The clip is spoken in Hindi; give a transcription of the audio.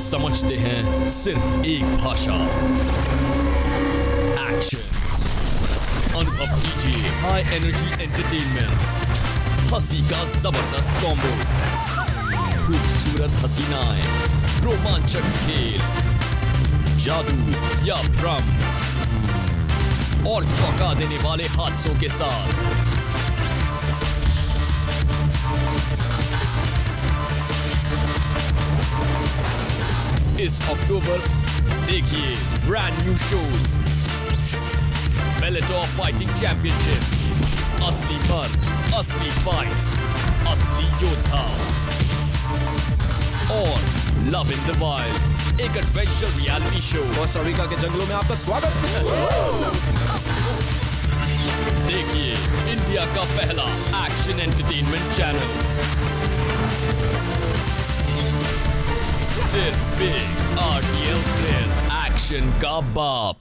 समझते हैं सिर्फ एक भाषा, एक्शन। अनुभव कीजिए हाई एनर्जी एंटरटेनमेंट, हंसी का जबरदस्त कॉम्बो, खूबसूरत हसीनाएं, रोमांचक खेल, जादू या भ्रम और चौंका देने वाले हादसों के साथ। इस अक्टूबर देखिए brand new shows, Bellator fighting championships, असली मर्द, असली फाइट, असली योद्धा और लव इन द वाइल्ड, एक adventure reality show. Costa Rica के जंगलों में आपका स्वागत है। देखिए इंडिया का पहला एक्शन एंटरटेनमेंट चैनल, सिर्फ बिग RTL थ्रिल, एक्शन का बाप।